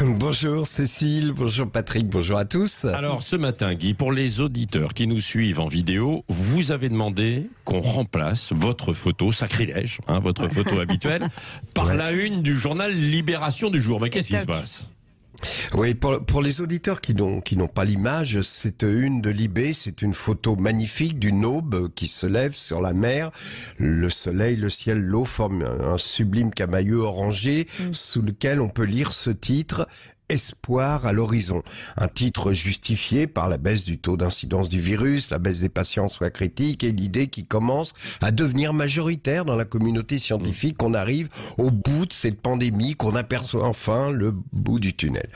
Bonjour Cécile, bonjour Patrick, bonjour à tous. Alors ce matin, Guy, pour les auditeurs qui nous suivent en vidéo, vous avez demandé qu'on remplace votre photo, sacrilège, votre photo habituelle, par la une du journal Libération du jour. Mais qu'est-ce qui se passe ? Oui, pour les auditeurs qui n'ont pas l'image, cette une de Libé, c'est une photo magnifique d'une aube qui se lève sur la mer. Le soleil, le ciel, l'eau forment un sublime camailleux orangé sous lequel on peut lire ce titre. Espoir à l'horizon. Un titre justifié par la baisse du taux d'incidence du virus, la baisse des patients soit critique et l'idée qui commence à devenir majoritaire dans la communauté scientifique qu'on arrive au bout de cette pandémie, qu'on aperçoit enfin le bout du tunnel.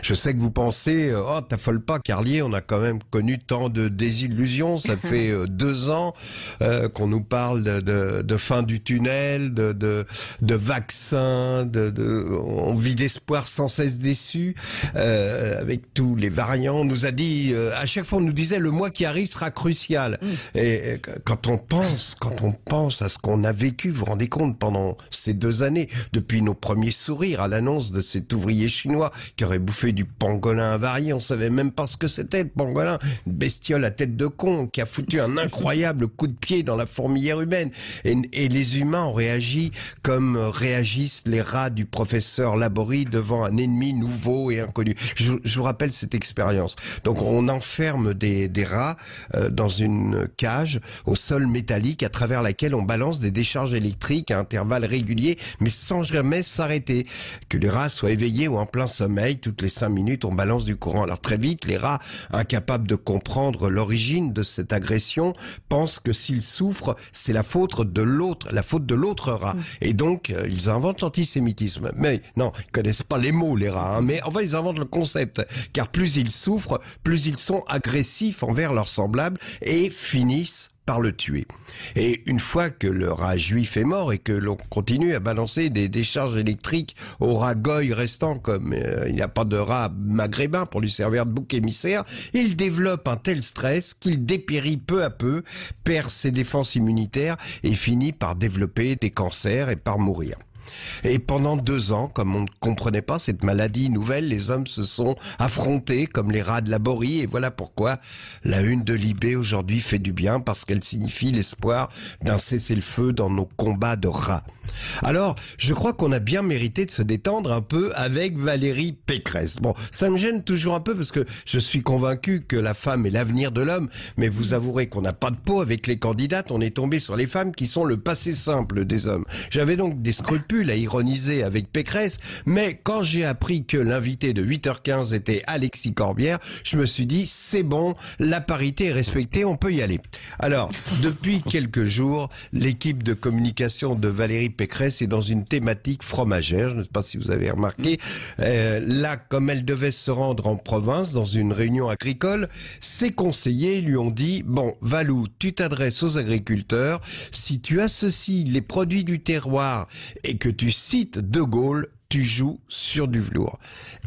Je sais que vous pensez, oh t'affole pas Carlier, on a quand même connu tant de désillusions, ça fait 2 ans qu'on nous parle de fin du tunnel, de vaccins, on vit d'espoir sans cesse déçu. Avec tous les variants, on nous a dit, à chaque fois on nous disait le mois qui arrive sera crucial. Et quand on pense à ce qu'on a vécu, vous vous rendez compte, pendant ces 2 années, depuis nos premiers sourires à l'annonce de cet ouvrier chinois qui aurait bouffé du pangolin avarié, on savait même pas ce que c'était le pangolin, une bestiole à tête de con qui a foutu un incroyable coup de pied dans la fourmilière humaine. Et les humains ont réagi comme réagissent les rats du professeur Laborie devant un ennemi nouveau et inconnu. Je vous rappelle cette expérience. Donc on enferme des rats dans une cage au sol métallique à travers laquelle on balance des décharges électriques à intervalles réguliers mais sans jamais s'arrêter. Que les rats soient éveillés ou en plein sommeil, toutes les 5 minutes on balance du courant. Alors très vite, les rats, incapables de comprendre l'origine de cette agression, pensent que s'ils souffrent, c'est la faute de l'autre rat. Et donc ils inventent l'antisémitisme. Mais non, ils connaissent pas les mots les rats, mais enfin ils inventent le concept, car plus ils souffrent, plus ils sont agressifs envers leurs semblables et finissent par le tuer. Et une fois que le rat juif est mort et que l'on continue à balancer des décharges électriques au rat goy restant, comme il n'y a pas de rat maghrébin pour lui servir de bouc émissaire, il développe un tel stress qu'il dépérit peu à peu, perd ses défenses immunitaires et finit par développer des cancers et par mourir. Et pendant 2 ans, comme on ne comprenait pas cette maladie nouvelle, les hommes se sont affrontés comme les rats de Laborie, et voilà pourquoi la une de Libé aujourd'hui fait du bien, parce qu'elle signifie l'espoir d'un cessez-le-feu dans nos combats de rats. Alors, je crois qu'on a bien mérité de se détendre un peu avec Valérie Pécresse. Bon, ça me gêne toujours un peu parce que je suis convaincu que la femme est l'avenir de l'homme, mais vous avouerez qu'on n'a pas de peau avec les candidates, on est tombé sur les femmes qui sont le passé simple des hommes. J'avais donc des scrupules à ironiser avec Pécresse, mais quand j'ai appris que l'invité de 8h15 était Alexis Corbière, je me suis dit, c'est bon, la parité est respectée, on peut y aller. Alors, depuis quelques jours, l'équipe de communication de Valérie Pécresse est dans une thématique fromagère, je ne sais pas si vous avez remarqué. Là, comme elle devait se rendre en province dans une réunion agricole, ses conseillers lui ont dit, bon, Valou, tu t'adresses aux agriculteurs, si tu associes les produits du terroir et que tu cites De Gaulle, tu joues sur du velours.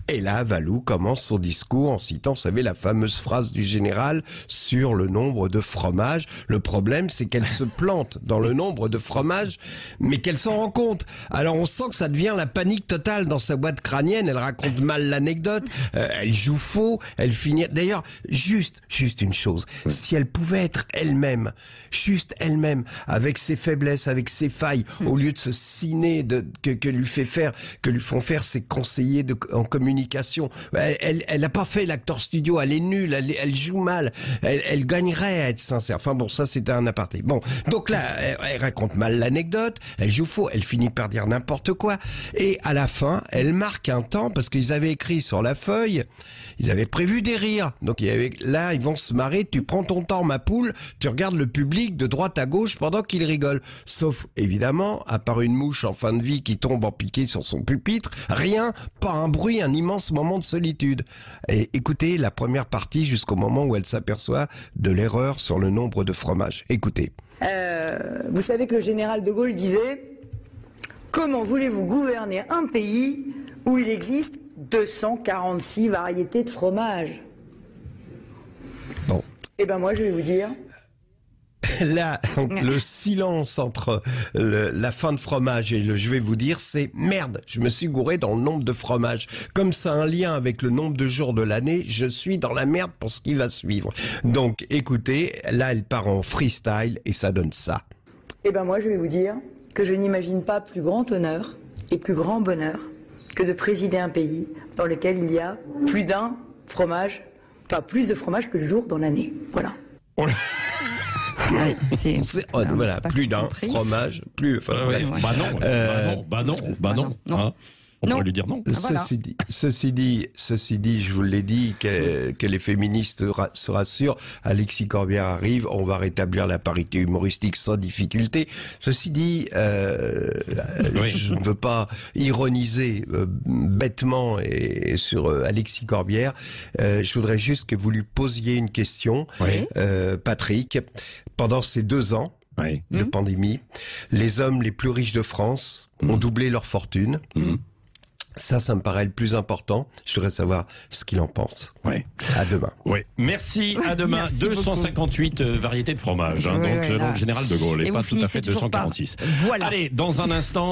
Et là, Valou commence son discours en citant, vous savez, la fameuse phrase du général sur le nombre de fromages. Le problème, c'est qu'elle se plante dans le nombre de fromages, mais qu'elle s'en rend compte. Alors on sent que ça devient la panique totale dans sa boîte crânienne. Elle raconte mal l'anecdote, elle joue faux, elle finit... D'ailleurs, juste une chose, si elle pouvait être elle-même, juste elle-même, avec ses faiblesses, avec ses failles, au lieu de se ciner que lui font faire ses conseillers en communication. Elle n'a pas fait l'acteur studio, elle est nulle, elle joue mal, elle gagnerait à être sincère. Enfin bon, ça c'était un aparté. Bon, donc là, elle raconte mal l'anecdote, elle joue faux, elle finit par dire n'importe quoi. Et à la fin, elle marque un temps parce qu'ils avaient écrit sur la feuille, ils avaient prévu des rires. Donc là, ils vont se marrer, tu prends ton temps ma poule, tu regardes le public de droite à gauche pendant qu'il rigole. Sauf, évidemment, à part une mouche en fin de vie qui tombe en piqué sur son pupitre, rien, pas un bruit, un immense moment de solitude. Et écoutez la première partie jusqu'au moment où elle s'aperçoit de l'erreur sur le nombre de fromages. Écoutez. Vous savez que le général de Gaulle disait « Comment voulez-vous gouverner un pays où il existe 246 variétés de fromage ?» Bon. Eh ben moi je vais vous dire, là, le silence entre la fin de fromage et le je vais vous dire, c'est merde, je me suis gouré dans le nombre de fromages. Comme ça a un lien avec le nombre de jours de l'année, je suis dans la merde pour ce qui va suivre. Donc écoutez, là elle part en freestyle et ça donne ça. Eh ben moi je vais vous dire que je n'imagine pas plus grand honneur et plus grand bonheur que de présider un pays dans lequel il y a plus d'un fromage, enfin plus de fromage que de jours dans l'année. Voilà. Oh là. Ouais, Voilà, plus d'un compris. fromage, plus. Enfin, Ouais, bref. bah non. non. Hein. On Non. pourrait lui dire non. Voilà. Ceci dit, je vous l'ai dit, que les féministes se rassurent. Alexis Corbière arrive, on va rétablir la parité humoristique sans difficulté. Ceci dit, Oui. je ne veux pas ironiser bêtement sur Alexis Corbière. Je voudrais juste que vous lui posiez une question, Oui. Patrick. Pendant ces 2 ans Oui. de pandémie, les hommes les plus riches de France ont doublé leur fortune. Ça me paraît le plus important. Je voudrais savoir ce qu'il en pense. Oui. À demain. Oui. Merci, à demain. Merci 258 variétés de fromage, hein, Oui, donc oui, selon là. le général de Gaulle, et Et pas vous tout à fait finissez toujours pas. 246. Voilà. Allez, dans un instant.